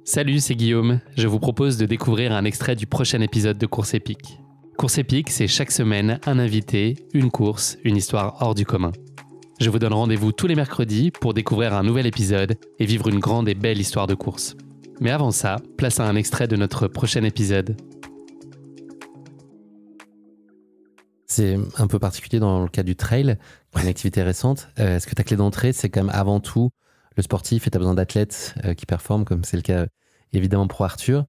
Salut, c'est Guillaume. Je vous propose de découvrir un extrait du prochain épisode de Course épique. Course épique, c'est chaque semaine un invité, une course, une histoire hors du commun. Je vous donne rendez-vous tous les mercredis pour découvrir un nouvel épisode et vivre une grande et belle histoire de course. Mais avant ça, place à un extrait de notre prochain épisode. C'est un peu particulier dans le cas du trail, une activité récente. Est-ce que ta clé d'entrée, c'est quand même avant tout le sportif et tu as besoin d'athlètes qui performent, comme c'est le cas évidemment pour Arthur.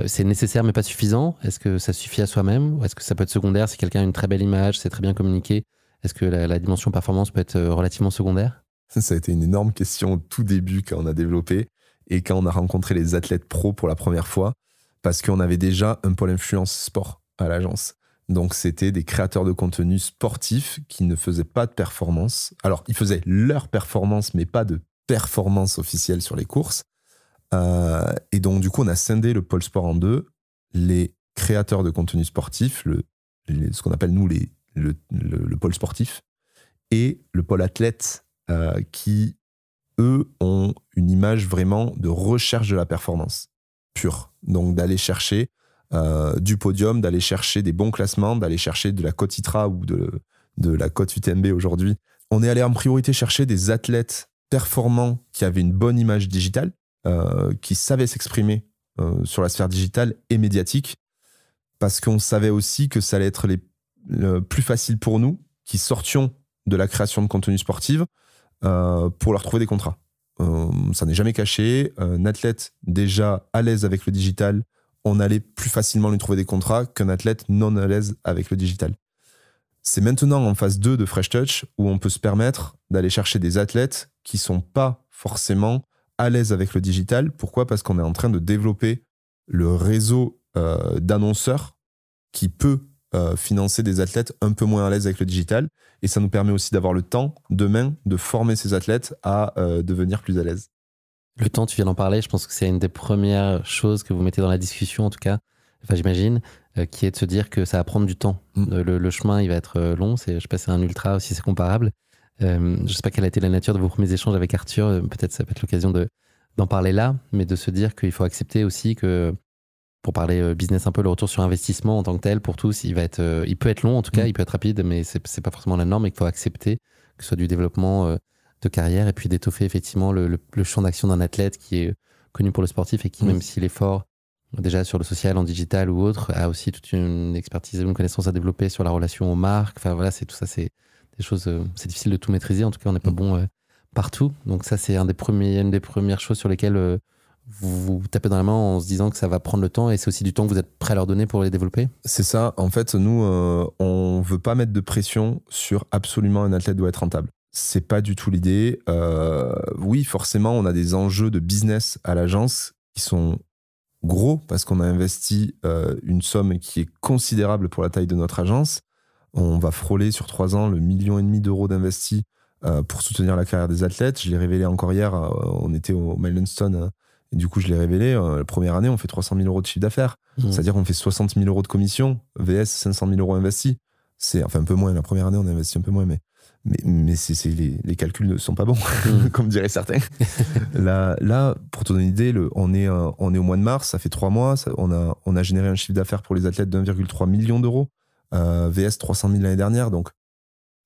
C'est nécessaire mais pas suffisant. Est-ce que ça suffit à soi-même ou est-ce que ça peut être secondaire si quelqu'un a une très belle image, c'est très bien communiqué? Est-ce que la dimension performance peut être relativement secondaire? Ça a été une énorme question au tout début quand on a développé et quand on a rencontré les athlètes pros pour la première fois, parce qu'on avait déjà un pôle influence sport à l'agence. Donc c'était des créateurs de contenu sportifs qui ne faisaient pas de performance. Alors ils faisaient leur performance mais pas de performance officielle sur les courses. Et donc du coup on a scindé le pôle sport en deux. Les créateurs de contenu sportif, ce qu'on appelle nous le pôle sportif, et le pôle athlète qui, eux, ont une image vraiment de recherche de la performance pure. Donc d'aller chercher du podium, d'aller chercher des bons classements, d'aller chercher de la cote ITRA ou de la cote UTMB aujourd'hui. On est allé en priorité chercher des athlètes performants qui avaient une bonne image digitale, qui savaient s'exprimer sur la sphère digitale et médiatique, parce qu'on savait aussi que ça allait être le plus facile pour nous, qui sortions de la création de contenu sportif, pour leur trouver des contrats. Ça n'est jamais caché. Un athlète déjà à l'aise avec le digital, on allait plus facilement lui trouver des contrats qu'un athlète non à l'aise avec le digital. C'est maintenant en phase 2 de Fresh Touch où on peut se permettre d'aller chercher des athlètes qui ne sont pas forcément à l'aise avec le digital. Pourquoi ? Parce qu'on est en train de développer le réseau d'annonceurs qui peut financer des athlètes un peu moins à l'aise avec le digital. Et ça nous permet aussi d'avoir le temps, demain, de former ces athlètes à devenir plus à l'aise. Le temps, tu viens d'en parler, je pense que c'est une des premières choses que vous mettez dans la discussion, en tout cas, enfin j'imagine, qui est de se dire que ça va prendre du temps. Le chemin, il va être long. Je sais pas si c'est un ultra aussi, c'est comparable. Je sais pas quelle a été la nature de vos premiers échanges avec Arthur. Peut-être ça peut être l'occasion d'en parler là, mais de se dire qu'il faut accepter aussi que, pour parler business un peu, le retour sur investissement en tant que tel, pour tous, il peut être long en tout cas, il peut être rapide, mais c'est pas forcément la norme et qu'il faut accepter que ce soit du développement de carrière et puis d'étoffer effectivement le champ d'action d'un athlète qui est connu pour le sportif et qui, même s'il est fort déjà sur le social, en digital ou autre, a aussi toute une expertise, une connaissance à développer sur la relation aux marques. Enfin voilà, c'est tout ça, c'est des choses, c'est difficile de tout maîtriser. En tout cas, on n'est pas bon partout. Donc ça, c'est une des premières choses sur lesquelles vous tapez dans la main en se disant que ça va prendre le temps et c'est aussi du temps que vous êtes prêt à leur donner pour les développer. C'est ça. En fait, nous, on veut pas mettre de pression sur absolument un athlète doit être rentable. C'est pas du tout l'idée. Oui, forcément, on a des enjeux de business à l'agence qui sont gros parce qu'on a investi une somme qui est considérable pour la taille de notre agence. On va frôler sur 3 ans le 1,5 million d'euros d'investis pour soutenir la carrière des athlètes. Je l'ai révélé encore hier. On était au Milestone et du coup, je l'ai révélé. La première année, on fait 300 000 euros de chiffre d'affaires. C'est-à-dire qu'on fait 60 000 euros de commission, VS 500 000 euros investis. C'est enfin un peu moins. La première année, on a investi un peu moins, mais les calculs ne sont pas bons, comme diraient certains. Là, pour te donner une idée, on est au mois de mars, ça fait 3 mois, on a généré un chiffre d'affaires pour les athlètes de 1,3 million d'euros, VS 300 000 l'année dernière, donc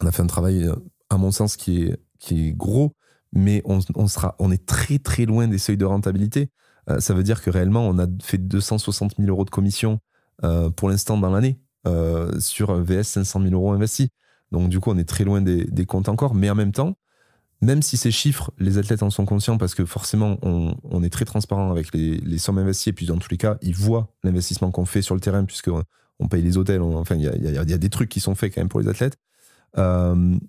on a fait un travail, à mon sens, qui est gros, mais on est très très loin des seuils de rentabilité. Ça veut dire que réellement, on a fait 260 000 euros de commission pour l'instant dans l'année, sur VS 500 000 euros investis. Donc du coup, on est très loin des comptes encore. Mais en même temps, même si ces chiffres, les athlètes en sont conscients parce que forcément, on est très transparent avec les sommes investies. Et puis dans tous les cas, ils voient l'investissement qu'on fait sur le terrain puisqu'on paye les hôtels. Enfin, il y a des trucs qui sont faits quand même pour les athlètes.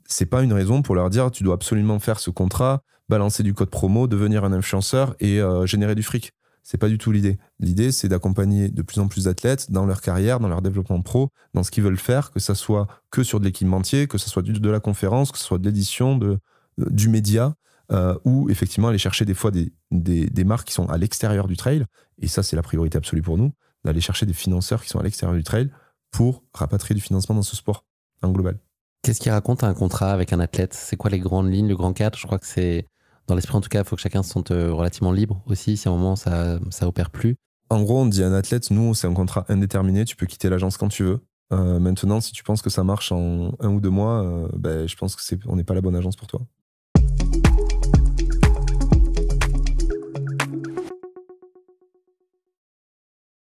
C'est pas une raison pour leur dire tu dois absolument faire ce contrat, balancer du code promo, devenir un influenceur et générer du fric. C'est pas du tout l'idée. L'idée, c'est d'accompagner de plus en plus d'athlètes dans leur carrière, dans leur développement pro, dans ce qu'ils veulent faire, que ça soit que sur de l'équipementier, que ça soit de la conférence, que ce soit de l'édition, du média, ou effectivement aller chercher des fois des marques qui sont à l'extérieur du trail. Et ça, c'est la priorité absolue pour nous, d'aller chercher des financeurs qui sont à l'extérieur du trail pour rapatrier du financement dans ce sport en global. Qu'est-ce qui raconte un contrat avec un athlète ? C'est quoi les grandes lignes, le grand cadre ? Je crois que c'est dans l'esprit en tout cas, il faut que chacun se sente relativement libre aussi, si à un moment ça opère plus. En gros, on dit à un athlète, nous, c'est un contrat indéterminé, tu peux quitter l'agence quand tu veux. Maintenant, si tu penses que ça marche en 1 ou 2 mois, je pense qu'on n'est pas la bonne agence pour toi.